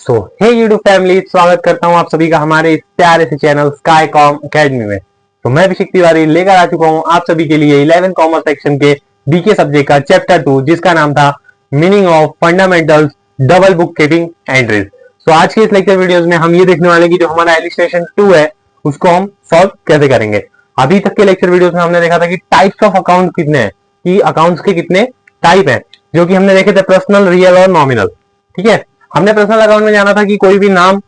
सो हे YouTube family, स्वागत करता हूं आप सभी का हमारे इस प्यारे से चैनल स्काई कॉम अकेडमी में। तो मैं अभिषेक तिवारी लेकर आ चुका हूं आप सभी के लिए 11 कॉमर्स सेक्शन के बीके सब्जेक्ट का चैप्टर 2, जिसका नाम था meaning of fundamentals double book keeping entries. तो आज के इस लेक्चर वीडियोस में हम ये देखने वाले कि जो हमारा एलिस्ट्रेशन 2 है उसको हम सॉल्व कैसे करेंगे। अभी तक के लेक्चर वीडियोस में हमने देखा था कि टाइप्स ऑफ अकाउंट कितने हैं, कि अकाउंट्स के कितने टाइप हैं, जो कि हमने देखे थे पर्सनल, रियल और नॉमिनल। ठीक है, हमने पर्सनल अकाउंट में जाना था कि कोई भी नाम,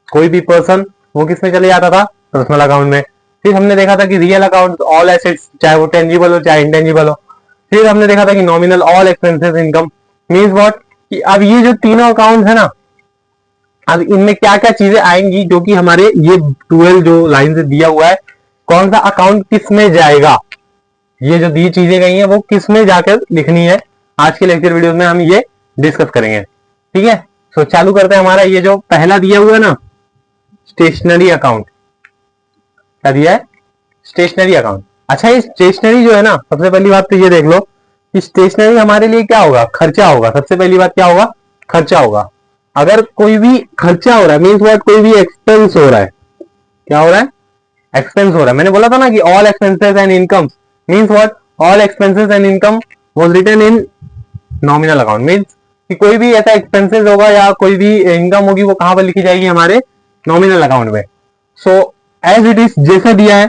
कोई भी पर्सन, वो किस में चले जाता था, पर्सनल अकाउंट में। फिर हमने देखा था कि रियल अकाउंट ऑल एसेट्स, चाहे वो टेंजिबल हो चाहे इंटेंजिबल हो। फिर हमने देखा था कि nominal all expenses income means what, कि अब ये जो तीनों अकाउंट है ना, अब इनमें क्या क्या चीजें आएंगी जो कि हमारे ये 12 जो लाइन से दिया हुआ है, कौन सा अकाउंट किस में जाएगा, ये जो दी चीजें गई हैं वो किस में जाकर लिखनी है। आज के लेक्चर वीडियो में हम ये डिस्कस करेंगे। ठीक है, तो चालू करते हैं। हमारा ये जो पहला दिया हुआ है ना, स्टेशनरी अकाउंट, क्या दिया है, स्टेशनरी अकाउंट। अच्छा, ये स्टेशनरी जो है ना, सबसे पहली बात तो ये देख लो कि स्टेशनरी हमारे लिए क्या होगा, खर्चा होगा। सबसे पहली बात क्या होगा, खर्चा होगा। अगर कोई भी खर्चा हो रहा है मीन्स व्हाट, कोई भी एक्सपेंस हो रहा है, क्या हो रहा है, एक्सपेंस हो रहा है। मैंने बोला था ना कि all expenses and income means what, all expenses and income was written in nominal account. Means कि कोई भी ऐसा एक्सपेंसेस होगा या कोई भी इनकम होगी, वो कहां पर लिखी जाएगी, हमारे नॉमिनल अकाउंट में। सो एज इट इज, जैसा दिया है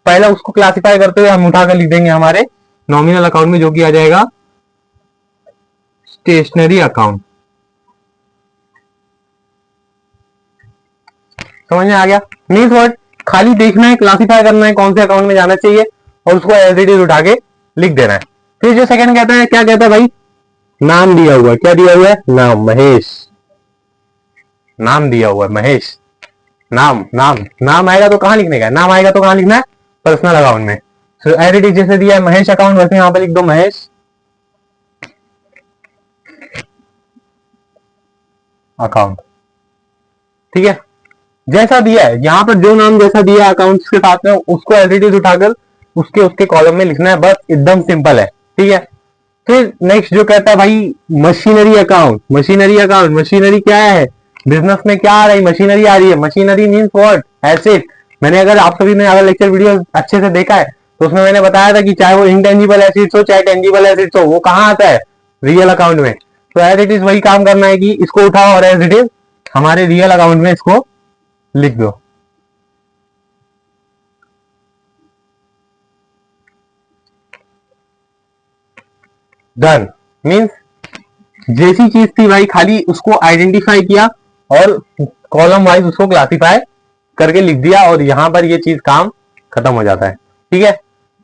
पहले उसको क्लासिफाई करते हुए हम उठाकर लिख देंगे हमारे नॉमिनल अकाउंट में, जो कि आ जाएगा स्टेशनरी अकाउंट। समझ में आ गया, मीन्स व्हाट, खाली देखना है, क्लासिफाई करना है कौन से अकाउंट में जाना चाहिए और उसको एज इट इज उठा के लिख देना है। फिर जो सेकंड कहता है, क्या कहता है भाई, नाम दिया हुआ है। क्या दिया हुआ है, नाम, महेश। नाम दिया हुआ है महेश, नाम नाम नाम आएगा तो कहां लिखने का है, नाम आएगा तो कहां लिखना है, पर्सनल अकाउंट में। सो एज इट इज जैसे दिया है महेश अकाउंट, वैसे यहां पर लिख दो महेश अकाउंट। ठीक है, जैसा दिया है यहां पर, जो नाम जैसा दिया है अकाउंट्स के साथ में, उसको एज इट इज उठाकर उसके उसके कॉलम में लिखना है, बस एकदम सिंपल है। ठीक है, फिर नेक्स्ट जो कहता है भाई, machinery account. Machinery account, machinery क्या है, बिजनेस में क्या आ रही, मशीनरी आ रही है। Machinery means what, asset. मैंने, अगर आप सभी ने अगर लेक्चर वीडियो अच्छे से देखा है तो उसमें मैंने बताया था कि चाहे वो इंटेंजिबल एसेट्स हो चाहे टेंजिबल एसेट्स हो, वो कहां आता है, रियल अकाउंट में। तो एज इट इज वही काम करना है कि इसको उठाओ और एज इट इज हमारे रियल अकाउंट में इसको लिख दो। डन, मीन्स जैसी चीज थी भाई, खाली उसको आइडेंटिफाई किया और कॉलम वाइज उसको क्लासिफाई करके लिख दिया, और यहां पर ये चीज काम खत्म हो जाता है। ठीक है,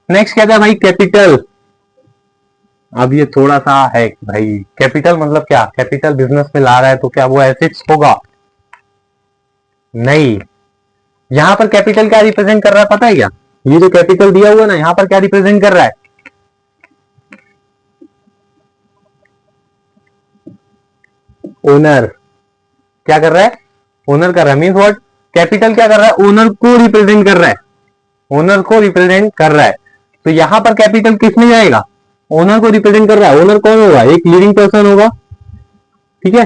नेक्स्ट कहता है भाई कैपिटल। अब ये थोड़ा सा है कि भाई कैपिटल मतलब क्या, कैपिटल बिजनेस में ला रहा है तो क्या वो एसेट्स होगा, नहीं। यहां पर कैपिटल क्या रिप्रेजेंट कर रहा है पता है क्या, ये जो कैपिटल दिया हुआ है ना, यहां पर क्या रिप्रेजेंट कर रहा है, ओनर। क्या कर रहा है, ओनर कर रहा है। मीन्स व्हाट, कैपिटल क्या कर रहा है, ओनर को रिप्रेजेंट कर रहा है, ओनर को रिप्रेजेंट कर रहा है। तो यहां पर कैपिटल किस में जाएगा, ओनर को रिप्रेजेंट कर रहा है। ओनर कौन होगा, एक लिविंग पर्सन होगा। ठीक है,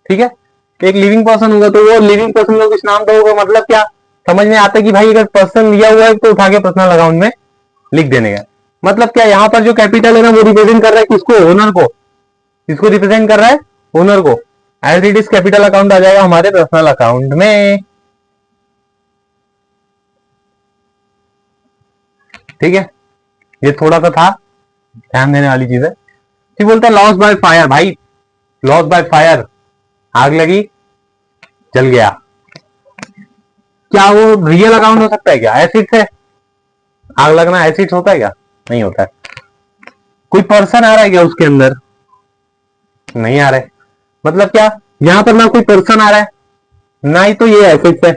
ठीक है, एक लिविंग पर्सन होगा, तो वो लिविंग पर्सन का कुछ नाम तो होगा। मतलब क्या, समझ में आता है कि भाई अगर पर्सन लिया हुआ है तो उठा के पर्सनल अकाउंट में लिख देने का। मतलब क्या, यहां पर जो कैपिटल है ना, वो रिप्रेजेंट कर रहा है किसको, ओनर को। किसको रिप्रेजेंट कर रहा है, ओनर को। As it is capital account आ जाएगा हमारे पर्सनल अकाउंट में। ठीक है, ये थोड़ा सा था ध्यान देने वाली चीज है। फिर बोलता है लॉस बाय फायर। भाई लॉस बाय फायर, आग लगी, जल गया, क्या वो रियल अकाउंट हो सकता है क्या, एसिड से आग लगना एसिड होता है क्या, नहीं होता है। कोई पर्सन आ रहा है क्या उसके अंदर, नहीं आ रहा है। मतलब क्या, यहां पर ना कोई पर्सन आ रहा है, ना ही तो ये एसिड है।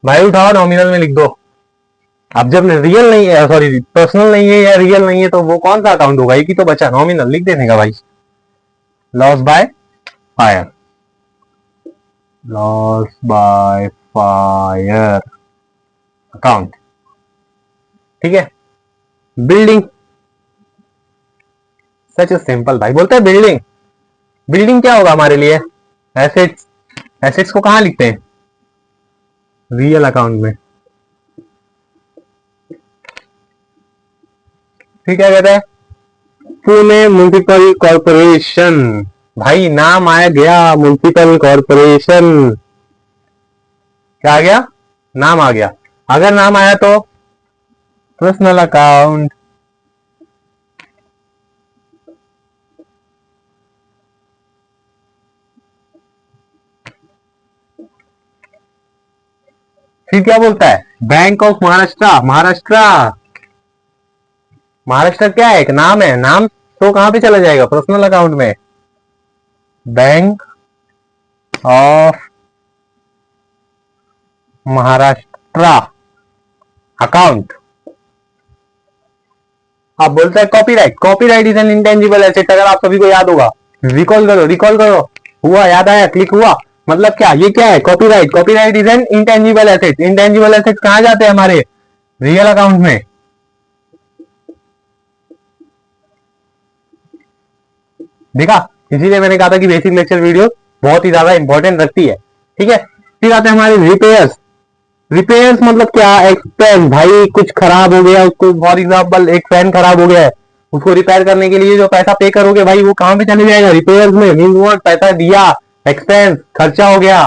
भाई उठाओ नॉमिनल में लिख दो। अब जब रियल नहीं है, सॉरी पर्सनल नहीं है या रियल नहीं है, तो वो कौन सा अकाउंट होगा, एक ही तो बचा, नॉमिनल लिख देने का भाई। Loss by fire, loss by fire account. ठीक है, बिल्डिंग, सच सिंपल भाई। बोलते हैं बिल्डिंग, बिल्डिंग क्या होगा हमारे लिए, एसेट्स, एसेट्स को कहाँ लिखते हैं? रियल अकाउंट में। फिर क्या कहता है? Pune municipal corporation. भाई नाम आया गया, म्युनिसिपल कॉर्पोरेशन। क्या आ गया? नाम आ गया। अगर नाम आया तो पर्सनल अकाउंट। फिर क्या बोलता है? Bank of Maharashtra. महाराष्ट्र, महाराष्ट्र क्या है? एक नाम है। नाम तो कहां पे चला जाएगा? पर्सनल अकाउंट में। Bank of Maharashtra account. अब बोलता है copyright. Copyright is an intangible asset. अगर आप सभी को याद होगा, रिकॉल करो, रिकॉल करो। हुआ? याद आया? क्लिक हुआ? मतलब क्या? ये क्या है? Copyright. Copyright is an intangible asset. Intangible asset कहां जाते हैं? हमारे रियल अकाउंट में। देखा? इसीलिए मैंने कहा था कि बेसिक लेक्चर वीडियो बहुत ही ज्यादा इंपॉर्टेंट रखती है। ठीक है, फिर आते हैं हमारे रिपेयर्स। रिपेयर्स मतलब क्या? एक्सपेंस। भाई कुछ खराब हो गया, उसको फॉर एग्जाम्पल एक फैन खराब हो गया है, उसको रिपेयर करने के लिए जो पैसा पे करोगे भाई वो कहां पे चले जाएगा? रिपेयर्स में। मीन वो पैसा दिया, एक्सपेंस, खर्चा हो गया।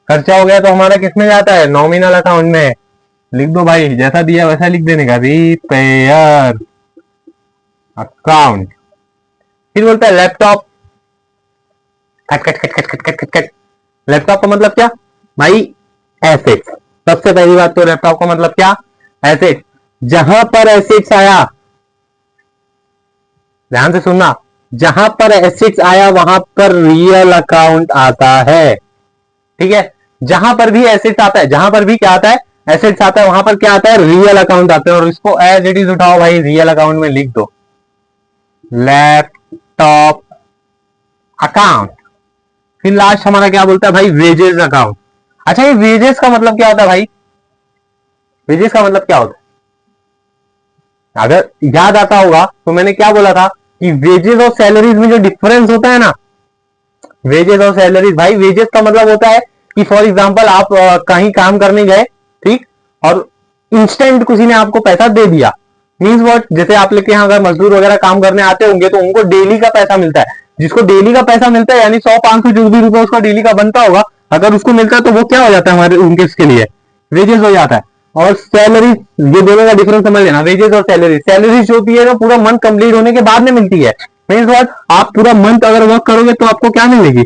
खर्चा हो गया तो हमारा किस में जाता है? नॉमिनल अकाउंट में। लिख दो भाई, जैसा दिया वैसा लिख देने का, रिपेयर अकाउंट। फिर बोलता है laptop. Cut cut cut cut cut cut cut cut. Laptop का मतलब क्या भाई? एसेट्स। सबसे पहली बात तो लैपटॉप का मतलब क्या? एसेट। जहां पर एसेट्स आया, ध्यान से सुनना, जहां पर एसेट्स आया वहां पर रियल अकाउंट आता है। ठीक है, जहां पर भी एसेट्स आता है, जहां पर भी क्या आता है? एसेट्स आता है, वहां पर क्या आता है? रियल अकाउंट आता है। और इसको एज इट इज उठाओ भाई, रियल अकाउंट में लिख दो, लैपटॉप अकाउंट। फिर लास्ट हमारा क्या बोलता है भाई? Wages account. अच्छा, ये वेजेस का मतलब क्या होता है भाई? वेजेस का मतलब क्या होता है? अगर याद आता होगा तो मैंने क्या बोला था कि वेजेस और सैलरीज में जो डिफरेंस होता है ना, वेजेस और सैलरीज। भाई वेजेस का मतलब होता है कि फॉर एग्जांपल आप कहीं काम करने गए, ठीक, और इंस्टेंट किसी ने आपको पैसा दे दिया। Means what? जैसे आप लेके यहाँ अगर मजदूर वगैरह काम करने आते होंगे तो उनको डेली का पैसा मिलता है। जिसको डेली का पैसा मिलता है यानी 100-500 जो भी रुपए उसका डेली का बनता होगा, अगर उसको मिलता है तो वो क्या हो जाता है? हमारे उनके इसके लिए वेजेस हो जाता है। और सैलरी, ये दोनों का डिफरेंस समझ लेना, वेजेस और सैलरी। सैलरी जो होती है ना पूरा मंथ कंप्लीट होने के बाद में मिलती है। Means what? आप पूरा मंथ अगर वर्क करोगे तो आपको क्या मिलेगी?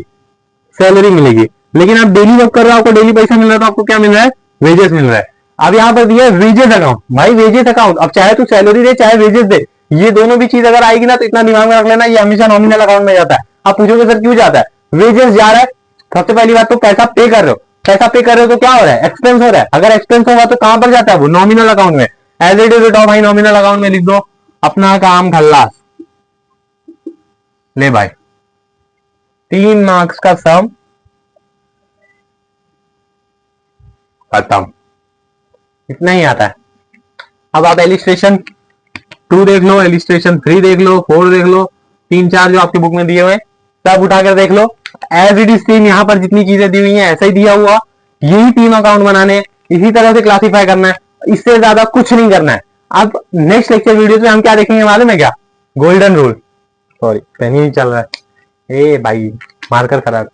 सैलरी मिलेगी। लेकिन आप डेली वर्क कर रहे हो, आपको डेली पैसा मिल रहा है, तो आपको क्या मिल रहा है? वेजेस मिल रहा है। अब यहां पर दिया है वेजेस अकाउंट। भाई वेजेस अकाउंट, अब चाहे तू सैलरी दे चाहे वेजेस दे, ये दोनों भी चीज अगर आएगी ना तो इतना दिमाग में रख लेना, ये हमेशा नॉमिनल अकाउंट में जाता है। आप पूछोगे सर क्यों जाता है? वेजेस जा रहा है, सबसे पहली बात तो पैसा पे कर रहे हो। पैसा पे कर रहे हो तो क्या हो रहा है? एक्सपेंस हो रहा है। अगर एक्सपेंस होगा तो कहां पर जाता है? वो नॉमिनल अकाउंट में। एज इट इज उठाओ भाई, नॉमिनल अकाउंट में लिख दो, अपना काम खल्लास। ले भाई, 3 मार्क्स का सम खत्म। इतना ही आता है। अब आप एलिस्ट्रेशन 2 देख लो, एलिस्ट्रेशन 3 देख लो, 4 देख लो, 3-4 जो आपके बुक में दिए हुए सब उठाकर देख लो। एज इट इज सेम, यहां पर जितनी चीजें दी हुई हैं ऐसा ही दिया हुआ। यही 3 अकाउंट बनाने हैं, इसी तरह से क्लासिफाई करना है, इससे ज्यादा कुछ नहीं करना है। अब नेक्स्ट लेक्चर वीडियो में हम क्या देखेंगे मालूम है क्या? Golden rule. सॉरी, पेन ही चल रहा है। ए भाई, मार्कर खराब।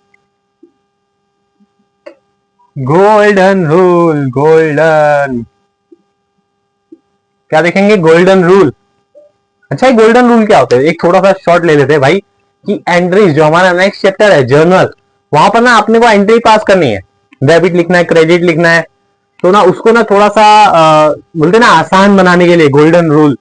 गोल्डन रूल, गोल्डन, क्या देखेंगे? Golden rule. अच्छा, गोल्डन रूल क्या होता है? एक थोड़ा सा शॉर्ट ले लेते हैं भाई, कि एंट्रीज जो हमारा नेक्स्ट चैप्टर है जर्नल, वहां पर ना अपने को एंट्री पास करनी है। डेबिट लिखना है, क्रेडिट लिखना है, तो ना उसको ना थोड़ा सा बोलते ना आसान बनाने के लिए गोल्डन रूल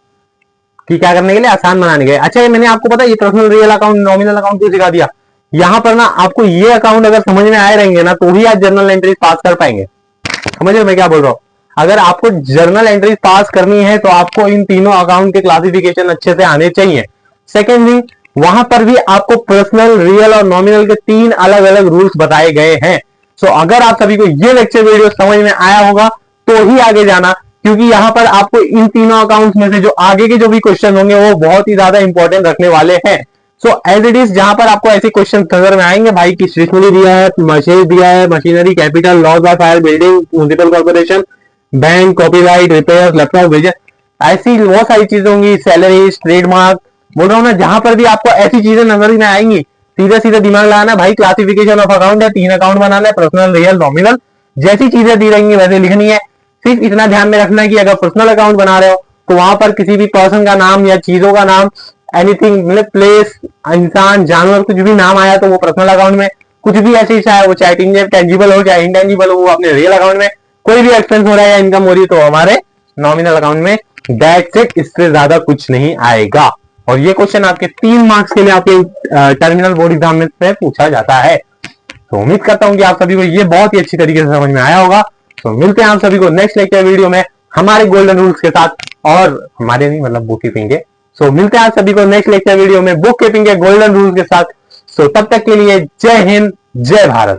की क्या करने के लिए? आसान बनाने के लिए। अच्छा, ये मैंने आपको पता ये personal real account nominal account क्यों सिखा दिया? यहां पर ना आपको ये अकाउंट अगर समझ में आए रहेंगे ना तो ही आप जर्नल एंट्रीज पास कर पाएंगे। समझ रहे मैं क्या बोल रहा हूं? अगर आपको जर्नल एंट्रीज पास करनी है तो आपको इन तीनों अकाउंट के क्लासिफिकेशन अच्छे से आने चाहिए। सेकेंड थिंग, वहां पर भी आपको पर्सनल, रियल और नॉमिनल के 3 अलग अलग रूल्स बताए गए हैं। सो अगर आप सभी को ये लेक्चर वीडियो समझ में आया होगा तो ही आगे जाना, क्योंकि यहां पर आपको इन तीनों अकाउंट्स में से जो आगे के जो भी क्वेश्चन होंगे वो बहुत ही ज्यादा इंपॉर्टेंट रखने वाले हैं। सो एज इट इज जहां पर आपको ऐसे क्वेश्चन नजर में आएंगे भाई की स्टेशनरी दिया है, मशीन दिया है, machinery, capital, loss by fire, building, municipal corporation, bank, copyright, repair, laptop, vision, ऐसी बहुत सारी चीजें होंगी, सैलरी, ट्रेडमार्क, बोल रहा हूँ ना, जहां पर भी आपको ऐसी चीजें नजर में आएंगी सीधा सीधा दिमाग लगाना भाई, क्लासिफिकेशन ऑफ अकाउंट है, 3 अकाउंट बनाना है, पर्सनल, रियल, नॉमिनल, जैसी चीजें दी रहेंगी वैसे लिखनी है। सिर्फ इतना ध्यान में रखना है कि अगर पर्सनल अकाउंट बना रहे हो तो वहां पर किसी भी पर्सन का नाम या चीजों का नाम, एनीथिंग, मतलब प्लेस, इंसान, जानवर, कुछ भी नाम आया तो वो पर्सनल अकाउंट में, कुछ भी ऐसे चाहे वो चाहे टेंजिबल हो चाहे इंटेंजिबल हो वो अपने रियल अकाउंट में, कोई भी एक्सपेंस हो रहा है या इनकम हो रही है तो हमारे नॉमिनल अकाउंट में। दैट्स इट, इससे ज्यादा कुछ नहीं आएगा। और ये क्वेश्चन आपके 3 मार्क्स के लिए आपके टर्मिनल बोर्ड एग्जाम में से पूछा जाता है। तो उम्मीद करता हूं कि आप सभी को ये बहुत ही अच्छी तरीके से समझ में आया होगा। तो मिलते हैं आप सभी को नेक्स्ट लेक्चर वीडियो में हमारे गोल्डन रूल्स के साथ, और हमारे नहीं मतलब बुक कीपिंग के। सो मिलते हैं आप सभी को नेक्स्ट लेक्चर वीडियो में बुक कीपिंग के गोल्डन रूल्स के साथ। सो तब तक के लिए जय हिंद, जय भारत।